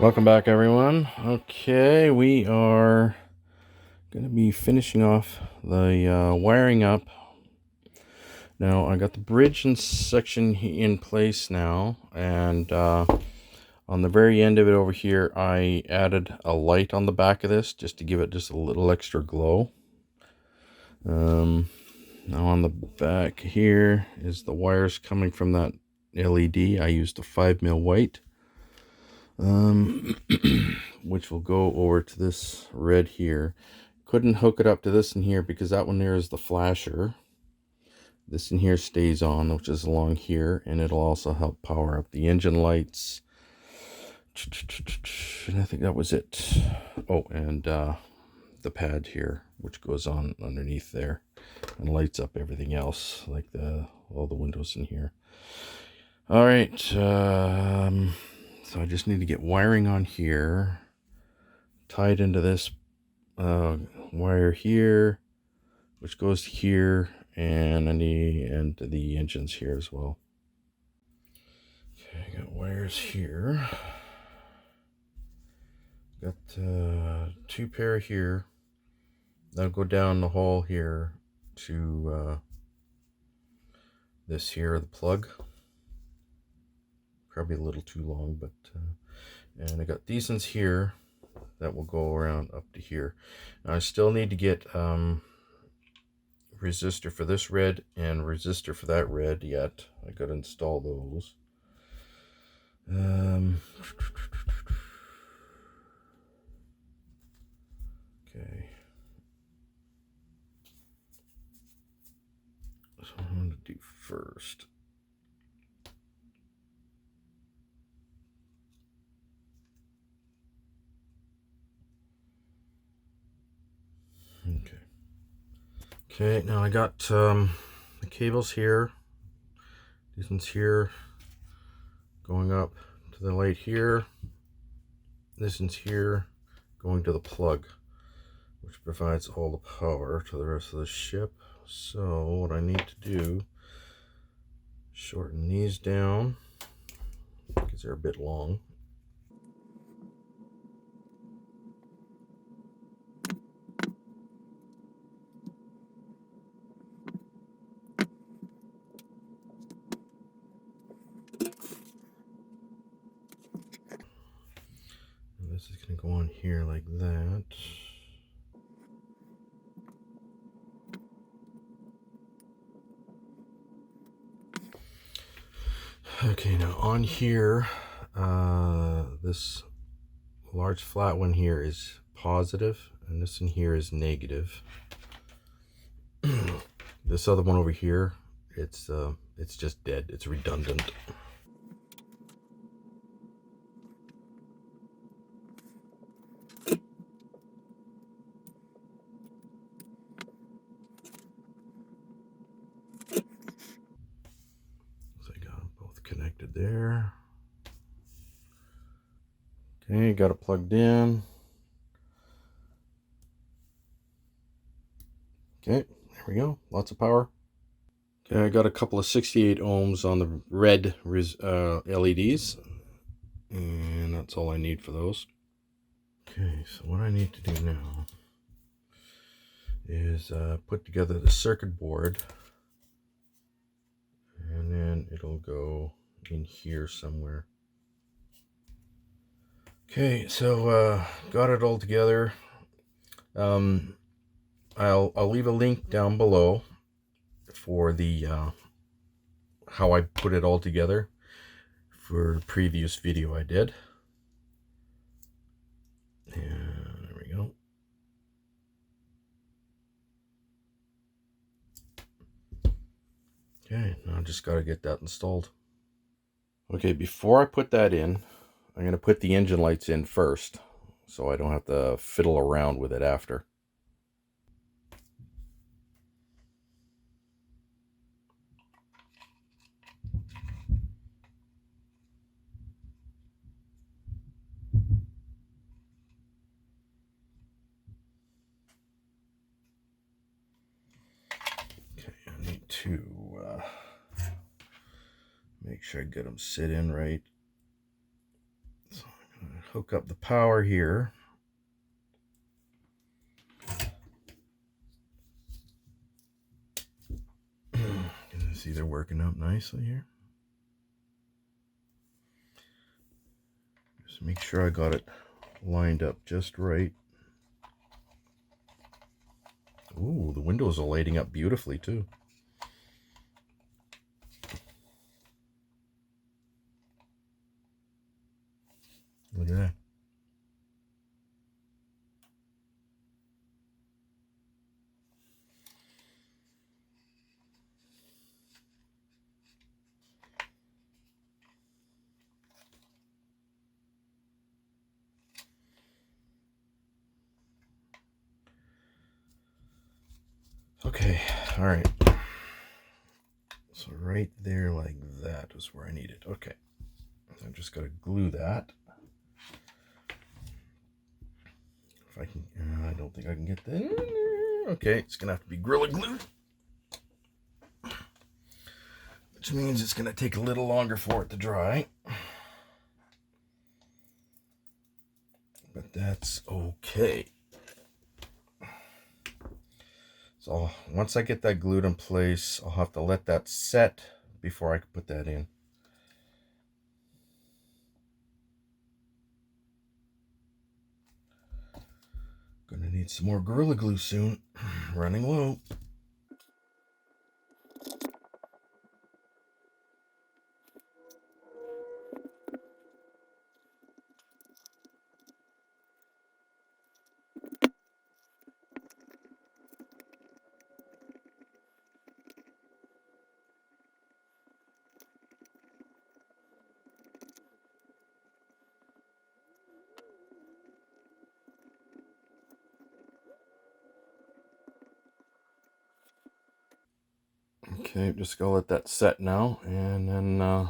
Welcome back, everyone. Okay, we are going to be finishing off the wiring up. Now, I got the bridge and section in place now, and on the very end of it over here, I added a light on the back of this just to give it just a little extra glow. Now on the back here is the wires coming from that LED. I used a 5mm white. Which will go over to this red here. Couldn't hook it up to this in here because that one there is the flasher. This in here stays on, which is along here, and it'll also help power up the engine lights. And I think that was it. Oh, and the pad here, which goes on underneath there and lights up everything else, like all the windows in here. All right, so I just need to get wiring on here, tied into this wire here, which goes here, and to the engines here as well. Okay, I got wires here. Got two pair here. That'll go down the hole here to this here, the plug. Probably a little too long, but and I got these ones here that will go around up to here. Now I still need to get resistor for this red and resistor for that red yet. I gotta install those. Okay. So I'm going to do first. Okay. Okay, now I got the cables here. These ones here going up to the light here. This one's here going to the plug, which provides all the power to the rest of the ship. So what I need to do, shorten these down because they're a bit long. And this is going to go on here like that. Okay, now on here, this large flat one here is positive, and this one here is negative. This other one over here, it's just dead. It's redundant. So I got them both connected there. Okay, got it plugged in. Okay, there we go. Lots of power. Okay, I got a couple of 68 ohms on the red LEDs, and that's all I need for those. Okay, so what I need to do now is put together the circuit board, and then it'll go in here somewhere. Okay, so got it all together. I'll leave a link down below for the how I put it all together for the previous video I did. And there we go. Okay, now I just got to get that installed. Okay, before I put that in, I'm going to put the engine lights in first, so I don't have to fiddle around with it after. Okay, I need to make sure I get them sit in right. So I'm going to hook up the power here. You can see they're working out nicely here. Just make sure I got it lined up just right. Ooh, the windows are lighting up beautifully too. Look at that. Okay, all right. So right there like that is where I need it. Okay, I just got to glue that. If I can, I don't think I can get that. Okay, it's gonna have to be Gorilla Glue, which means it's gonna take a little longer for it to dry. But that's okay. So once I get that glued in place, I'll have to let that set before I can put that in. Gonna need some more Gorilla Glue soon. Running low. Okay, just gonna let that set now and then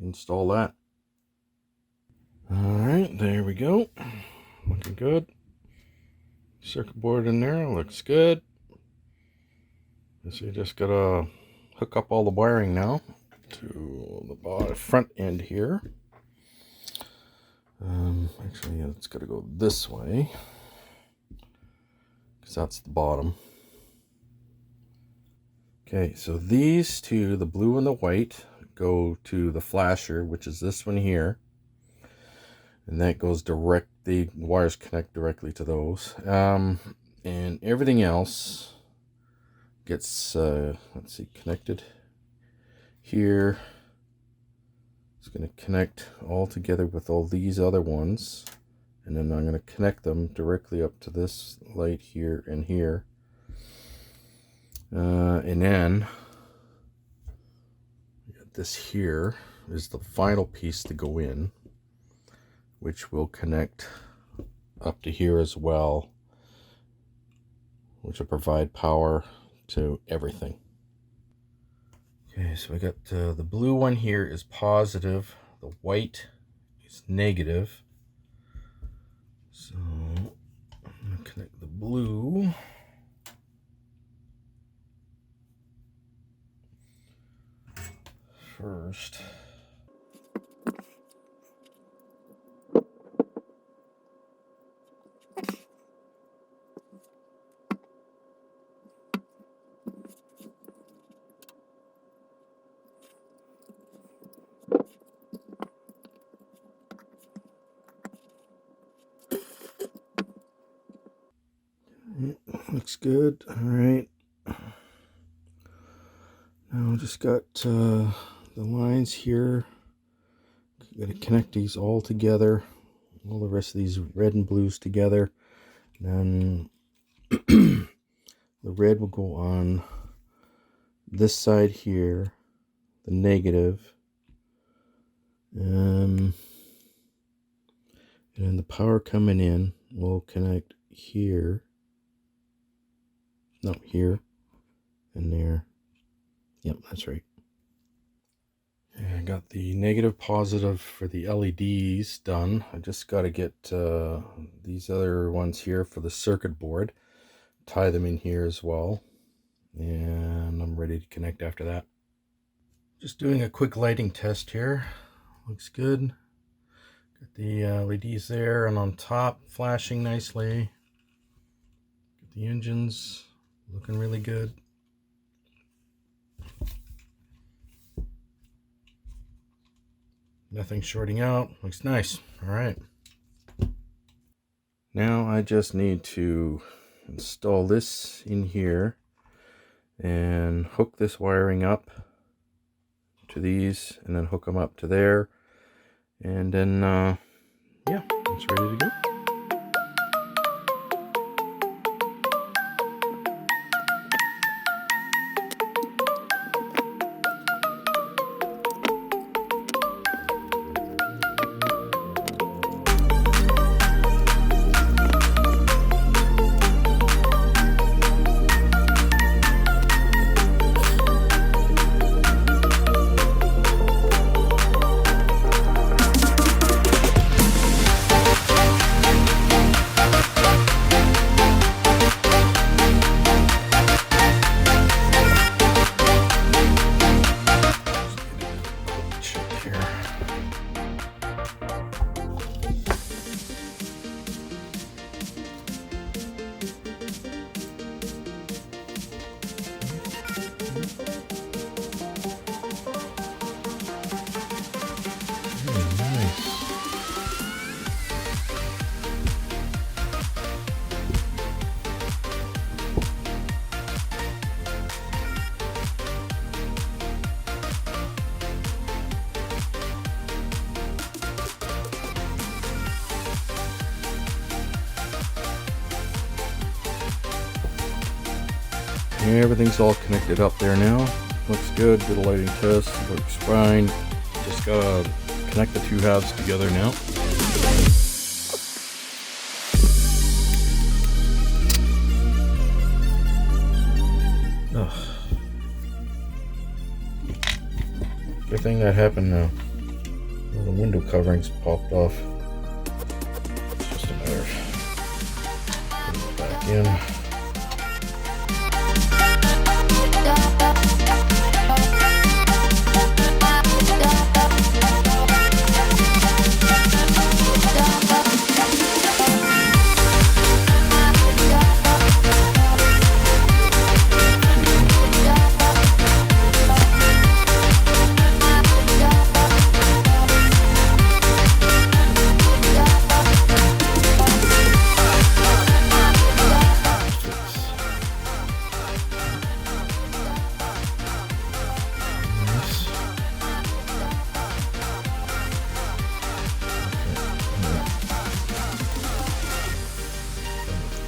install that. Alright, there we go. Looking good. Circuit board in there, looks good. So you just gotta hook up all the wiring now to the front end here. Actually, it's gotta go this way because that's the bottom. Okay, so these two, the blue and the white, go to the flasher, which is this one here. And that goes direct, the wires connect directly to those. And everything else gets, let's see, connected here. It's going to connect all together with all these other ones. And then I'm going to connect them directly up to this light here and here. And then this here is the final piece to go in, which will connect up to here as well, which will provide power to everything. Okay, so we got the blue one here is positive, the white is negative. So I'm gonna connect the blue. First. Looks good. All right. Now I just got the lines here. Got to connect these all together. All the rest of these red and blues together. And then the red will go on this side here, the negative. And then the power coming in will connect here. No, here and there. Yep, that's right. Yeah, I got the negative positive for the LEDs done. I just got to get these other ones here for the circuit board. Tie them in here as well. And I'm ready to connect after that. Just doing a quick lighting test here. Looks good. Got the LEDs there, and on top flashing nicely. Got the engines looking really good. Nothing shorting out. Looks nice. All right. Now I just need to install this in here and hook this wiring up to these, and then hook them up to there, and then yeah, it's ready to go. Everything's all connected up there now. Looks good. Did a lighting test. Looks fine. Just gotta connect the two halves together now. Ugh. Good thing that happened now. Well, the window coverings popped off. It's just a matter of putting it back in.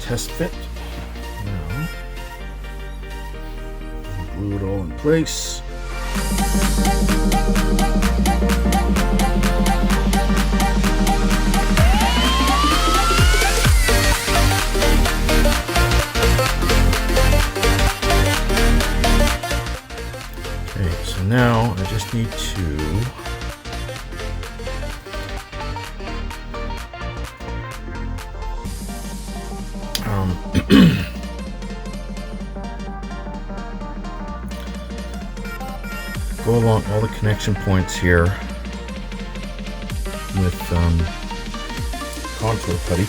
Test fit. Now, glue it all in place. Okay, so now I just need to go along all the connection points here with contour putty,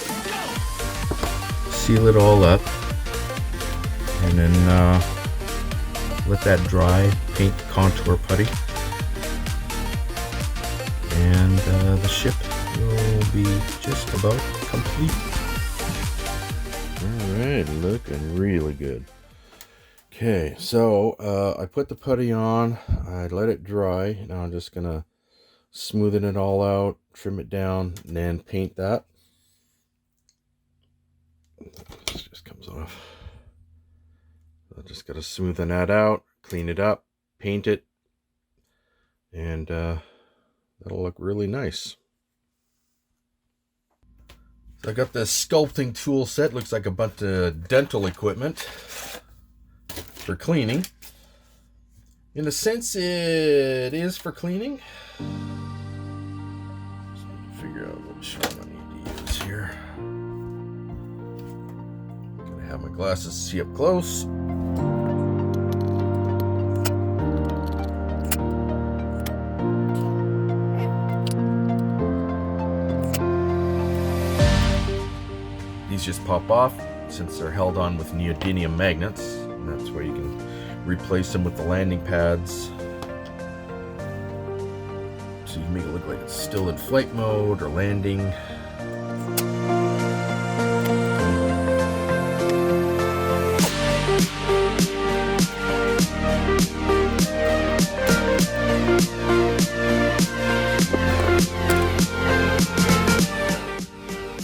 seal it all up, and then let that dry, paint the contour putty, and the ship will be just about complete. Alright, looking really good. Okay, so I put the putty on, I let it dry. Now I'm just gonna smoothen it all out, trim it down, and then paint that. This just comes off. I just gotta smoothen that out, clean it up, paint it, and that'll look really nice. So I got this sculpting tool set, looks like a bunch of dental equipment for cleaning. In a sense, it is for cleaning. Just need to figure out which one I need to use here. Gotta have my glasses to see up close. just pop off since they're held on with neodymium magnets, and that's where you can replace them with the landing pads. So you can make it look like it's still in flight mode or landing.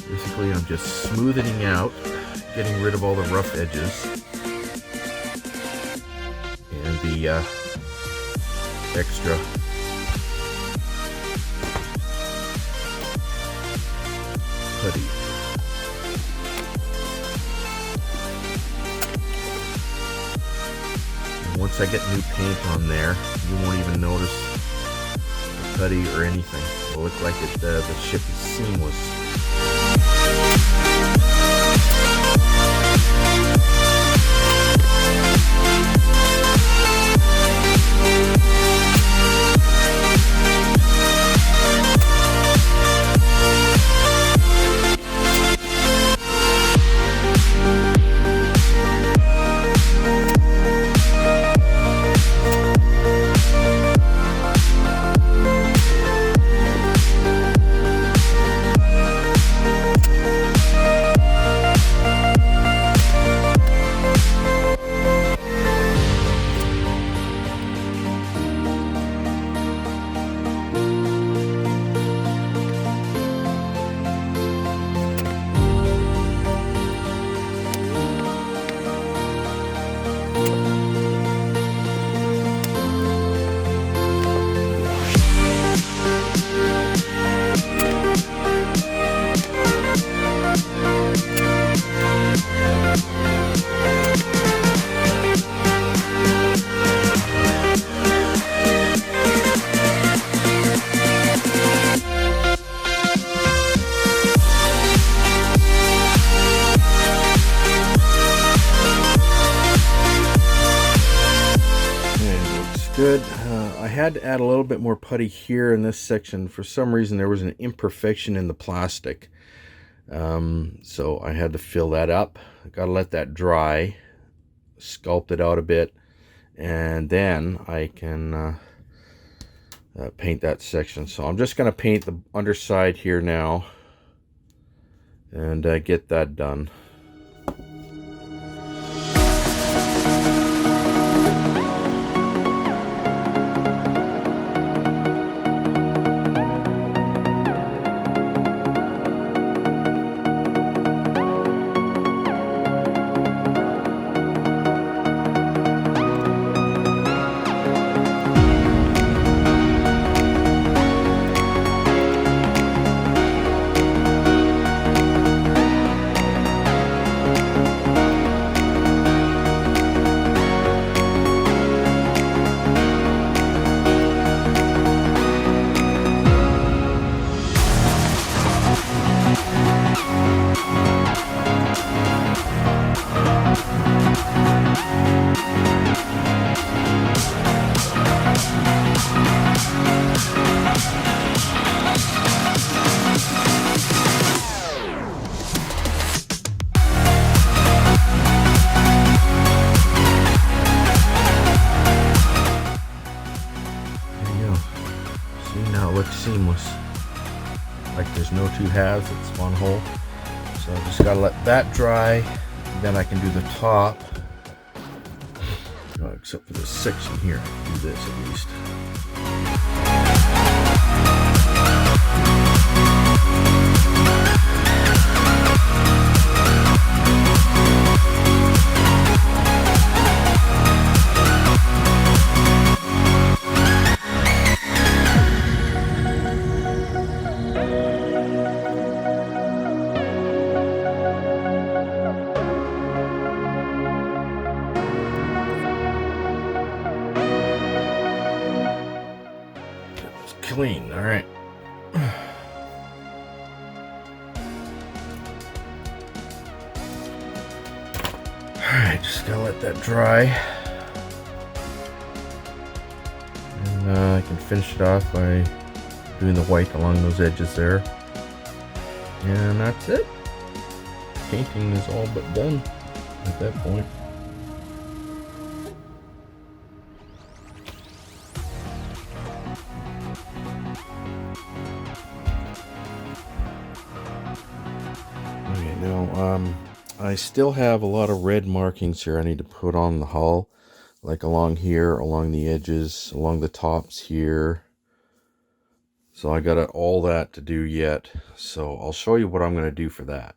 Basically, I'm just smoothing out, getting rid of all the rough edges and the extra putty. And once I get new paint on there, you won't even notice the putty or anything. It'll look like the ship is seamless. Good. I had to add a little bit more putty here in this section. For some reason there was an imperfection in the plastic, so I had to fill that up. I gotta let that dry, sculpt it out a bit, and then I can paint that section. So I'm just gonna paint the underside here now and get that done. Seamless, like there's no two halves, it's one whole. So I just gotta let that dry, and then I can do the top. Except for this section here, do this at least. Clean, all right. Alright, just gotta let that dry. And I can finish it off by doing the white along those edges there. And that's it. painting is all but done at that point. Okay, now I still have a lot of red markings here I need to put on the hull, like along here, along the edges, along the tops here. So I got all that to do yet, so I'll show you what I'm going to do for that.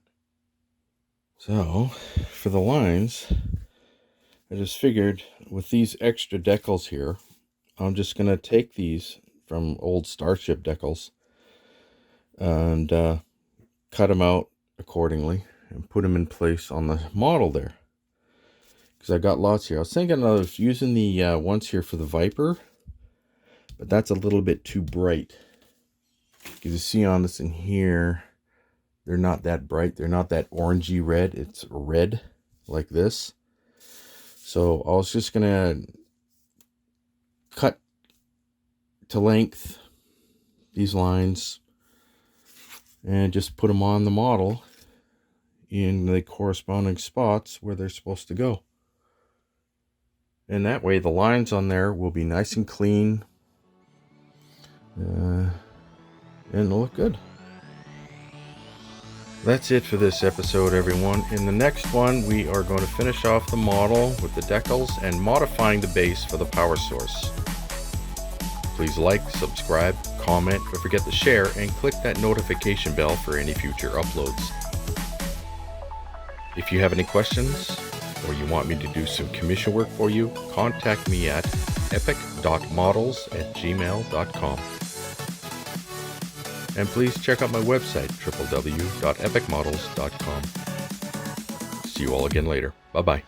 So for the lines, I just figured with these extra decals here, I'm just going to take these from old Starship decals and cut them out accordingly and put them in place on the model there. Because I got lots here. I was thinking of using the ones here for the Viper, but that's a little bit too bright. Because you see on this in here, they're not that bright. They're not that orangey red. It's red like this. So I was just going to cut to length these lines and just put them on the model in the corresponding spots where they're supposed to go. And that way the lines on there will be nice and clean and it'll look good. That's it for this episode, everyone. In the next one, we are going to finish off the model with the decals and modifying the base for the power source. Please like, subscribe, comment, don't forget to share, and click that notification bell for any future uploads. If you have any questions, or you want me to do some commission work for you, contact me at epic.models@gmail.com. And please check out my website, www.epicmodels.com. See you all again later. Bye-bye.